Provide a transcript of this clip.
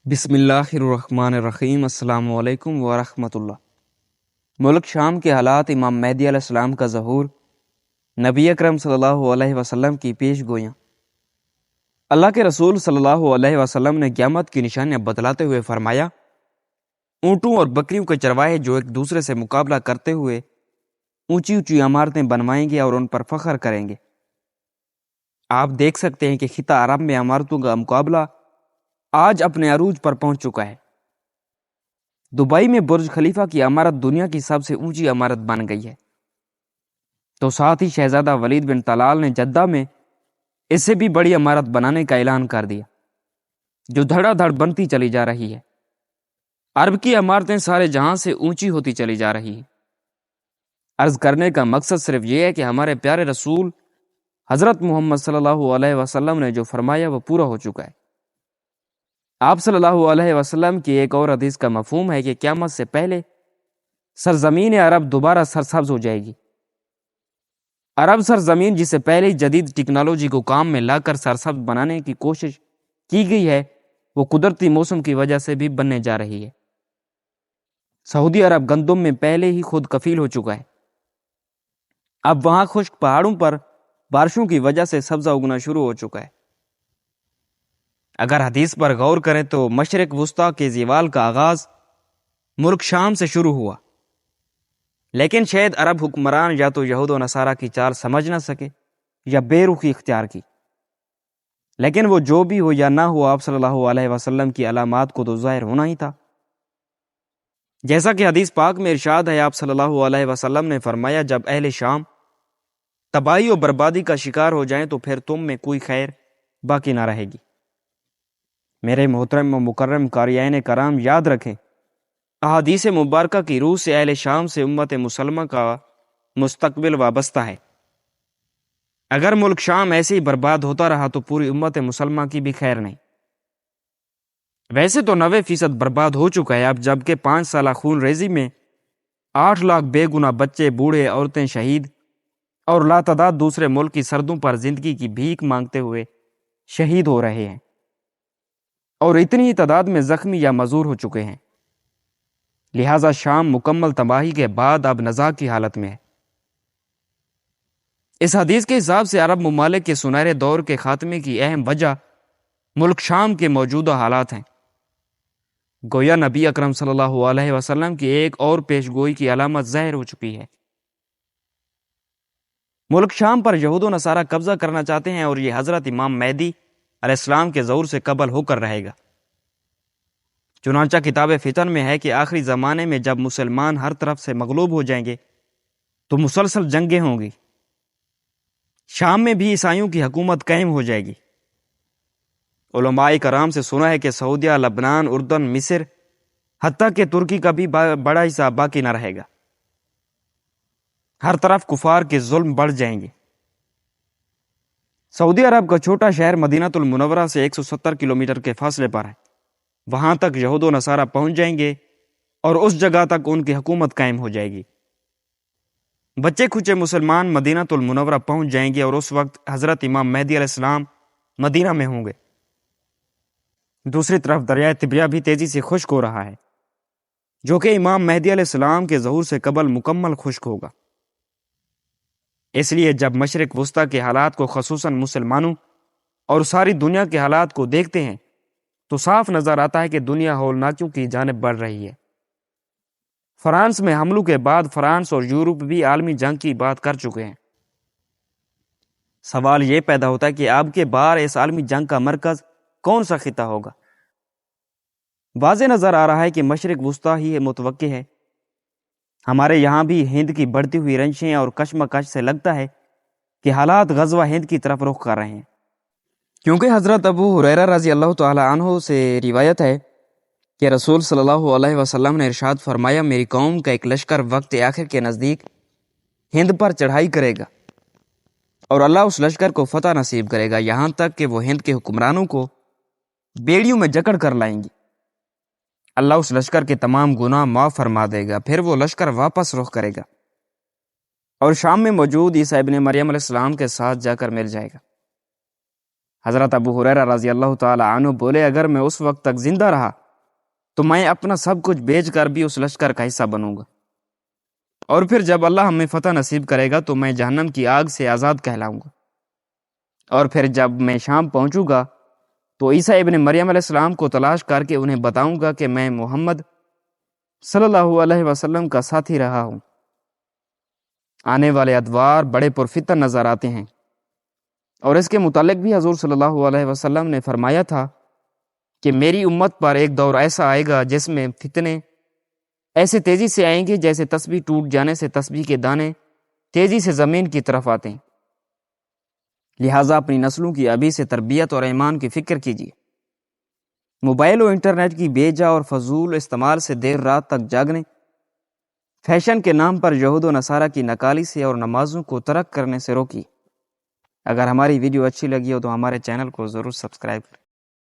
بسم اللہ الرحمن الرحیم۔ السلام علیکم ورحمۃ اللہ۔ ملک شام کے حالات، امام مہدی علیہ السلام کا ظہور، نبی اکرم صلی اللہ علیہ وسلم کی پیش گویاں۔ اللہ کے رسول صلی اللہ علیہ وسلم نے قیامت کی نشانیاں بتلاتے ہوئے فرمایا، اونٹوں اور بکریوں کے چرواہے جو ایک دوسرے سے مقابلہ کرتے ہوئے اونچی اونچی عمارتیں بنوائیں گے اور ان پر فخر کریں گے۔ آپ دیکھ سکتے ہیں کہ خطہ عرب میں عمارتوں کا مقابلہ آج اپنے عروج پر پہنچ چکا ہے۔ دبئی میں برج خلیفہ کی عمارت دنیا کی سب سے اونچی عمارت بن گئی ہے، تو ساتھ ہی شہزادہ ولید بن طلال نے جدہ میں اس سے بھی بڑی عمارت بنانے کا اعلان کر دیا، جو دھڑا دھڑ بنتی چلی جا رہی ہے۔ عرب کی عمارتیں سارے جہاں سے اونچی ہوتی چلی جا رہی ہیں۔ عرض کرنے کا مقصد صرف یہ ہے کہ ہمارے پیارے رسول حضرت محمد صلی اللہ علیہ وسلم نے جو فرمایا وہ پورا ہو چکا ہے۔ آپ صلی اللہ علیہ وسلم کی ایک اور حدیث کا مفہوم ہے کہ قیامت سے پہلے سرزمین عرب دوبارہ سرسبز ہو جائے گی۔ عرب سرزمین جسے پہلے جدید ٹیکنالوجی کو کام میں لا کر سرسبز بنانے کی کوشش کی گئی ہے، وہ قدرتی موسم کی وجہ سے بھی بننے جا رہی ہے۔ سعودی عرب گندم میں پہلے ہی خود کفیل ہو چکا ہے۔ اب وہاں خشک پہاڑوں پر بارشوں کی وجہ سے سبزہ اگنا شروع ہو چکا ہے۔ اگر حدیث پر غور کریں تو مشرق وسطیٰ کے زوال کا آغاز ملک شام سے شروع ہوا، لیکن شاید عرب حکمران یا تو یہود و نصارہ کی چال سمجھ نہ سکے یا بے رخی اختیار کی۔ لیکن وہ جو بھی ہو یا نہ ہو، آپ صلی اللہ علیہ وسلم کی علامات کو تو ظاہر ہونا ہی تھا۔ جیسا کہ حدیث پاک میں ارشاد ہے، آپ صلی اللہ علیہ وسلم نے فرمایا، جب اہل شام تباہی و بربادی کا شکار ہو جائیں تو پھر تم میں کوئی خیر باقی نہ رہے گی۔ میرے محترم و مکرم قاریئین کرام، یاد رکھیں، احادیث مبارکہ کی روح سے اہل شام سے امت مسلمہ کا مستقبل وابستہ ہے۔ اگر ملک شام ایسے ہی برباد ہوتا رہا تو پوری امت مسلمہ کی بھی خیر نہیں۔ ویسے تو 90% برباد ہو چکا ہے اب، جبکہ 5 سالہ خون ریزی میں 8 لاکھ بے گناہ بچے، بوڑھے، عورتیں شہید اور لاتعداد دوسرے ملک کی سردوں پر زندگی کی بھیک مانگتے ہوئے شہید ہو رہے ہیں، اور اتنی ہی تعداد میں زخمی یا معذور ہو چکے ہیں۔ لہٰذا شام مکمل تباہی کے بعد اب نزاع کی حالت میں ہے۔ اس حدیث کے حساب سے عرب ممالک کے سنہرے دور کے خاتمے کی اہم وجہ ملک شام کے موجودہ حالات ہیں۔ گویا نبی اکرم صلی اللہ علیہ وسلم کی ایک اور پیش گوئی کی علامت ظاہر ہو چکی ہے۔ ملک شام پر یہود و نصارہ قبضہ کرنا چاہتے ہیں، اور یہ حضرت امام مہدی علیہ السلام کے ظہور سے قبل ہو کر رہے گا۔ چنانچہ کتاب فتن میں ہے کہ آخری زمانے میں جب مسلمان ہر طرف سے مغلوب ہو جائیں گے تو مسلسل جنگیں ہوں گی۔ شام میں بھی عیسائیوں کی حکومت قائم ہو جائے گی۔ علماء کرام سے سنا ہے کہ سعودیہ، لبنان، اردن، مصر، حتیٰ کہ ترکی کا بھی بڑا حصہ باقی نہ رہے گا۔ ہر طرف کفار کے ظلم بڑھ جائیں گے۔ سعودی عرب کا چھوٹا شہر مدینہ المنورہ سے 170 کلومیٹر کے فاصلے پر ہے۔ وہاں تک یہود و نصارہ پہنچ جائیں گے اور اس جگہ تک ان کی حکومت قائم ہو جائے گی۔ بچے کھچے مسلمان مدینہ المنورہ پہنچ جائیں گے، اور اس وقت حضرت امام مہدی علیہ السلام مدینہ میں ہوں گے۔ دوسری طرف دریائے طبریہ بھی تیزی سے خشک ہو رہا ہے، جو کہ امام مہدی علیہ السلام کے ظہور سے قبل مکمل خشک ہوگا۔ اس لیے جب مشرق وسطیٰ کے حالات کو، خصوصاً مسلمانوں اور ساری دنیا کے حالات کو دیکھتے ہیں تو صاف نظر آتا ہے کہ دنیا ہولناکیوں کی جانب بڑھ رہی ہے۔ فرانس میں حملوں کے بعد فرانس اور یورپ بھی عالمی جنگ کی بات کر چکے ہیں۔ سوال یہ پیدا ہوتا ہے کہ اب کے بار اس عالمی جنگ کا مرکز کون سا خطہ ہوگا؟ واضح نظر آ رہا ہے کہ مشرق وسطیٰ ہی متوقع ہے۔ ہمارے یہاں بھی ہند کی بڑھتی ہوئی رنجشیں اور کشمکش سے لگتا ہے کہ حالات غزوہ ہند کی طرف رخ کر رہے ہیں، کیونکہ حضرت ابو ہریرہ رضی اللہ تعالی عنہ سے روایت ہے کہ رسول صلی اللہ علیہ وسلم نے ارشاد فرمایا، میری قوم کا ایک لشکر وقت آخر کے نزدیک ہند پر چڑھائی کرے گا، اور اللہ اس لشکر کو فتح نصیب کرے گا، یہاں تک کہ وہ ہند کے حکمرانوں کو بیڑیوں میں جکڑ کر لائیں گی۔ اللہ اس لشکر کے تمام گناہ معاف فرما دے گا، پھر وہ لشکر واپس رخ کرے گا اور شام میں موجود عیسیٰ ابن مریم علیہ السلام کے ساتھ جا کر مل جائے گا۔ حضرت ابو ہریرہ رضی اللہ تعالی عنہ بولے اگر میں اس وقت تک زندہ رہا تو میں اپنا سب کچھ بیچ کر بھی اس لشکر کا حصہ بنوں گا، اور پھر جب اللہ ہمیں فتح نصیب کرے گا تو میں جہنم کی آگ سے آزاد کہلاؤں گا، اور پھر جب میں شام پہنچوں گا تو عیسیٰ ابن مریم علیہ السلام کو تلاش کر کے انہیں بتاؤں گا کہ میں محمد صلی اللہ علیہ وسلم کا ساتھی رہا ہوں۔ آنے والے ادوار بڑے پرفتن نظر آتے ہیں، اور اس کے متعلق بھی حضور صلی اللہ علیہ وسلم نے فرمایا تھا کہ میری امت پر ایک دور ایسا آئے گا جس میں فتنے ایسے تیزی سے آئیں گے جیسے تسبیح ٹوٹ جانے سے تسبیح کے دانے تیزی سے زمین کی طرف آتے ہیں۔ لہٰذا اپنی نسلوں کی ابھی سے تربیت اور ایمان کی فکر کیجیے۔ موبائل و انٹرنیٹ کی بے جا اور فضول استعمال سے دیر رات تک جاگنے، فیشن کے نام پر یہود و نصارہ کی نکالی سے اور نمازوں کو ترک کرنے سے روکیے۔ اگر ہماری ویڈیو اچھی لگی ہو تو ہمارے چینل کو ضرور سبسکرائب کریں۔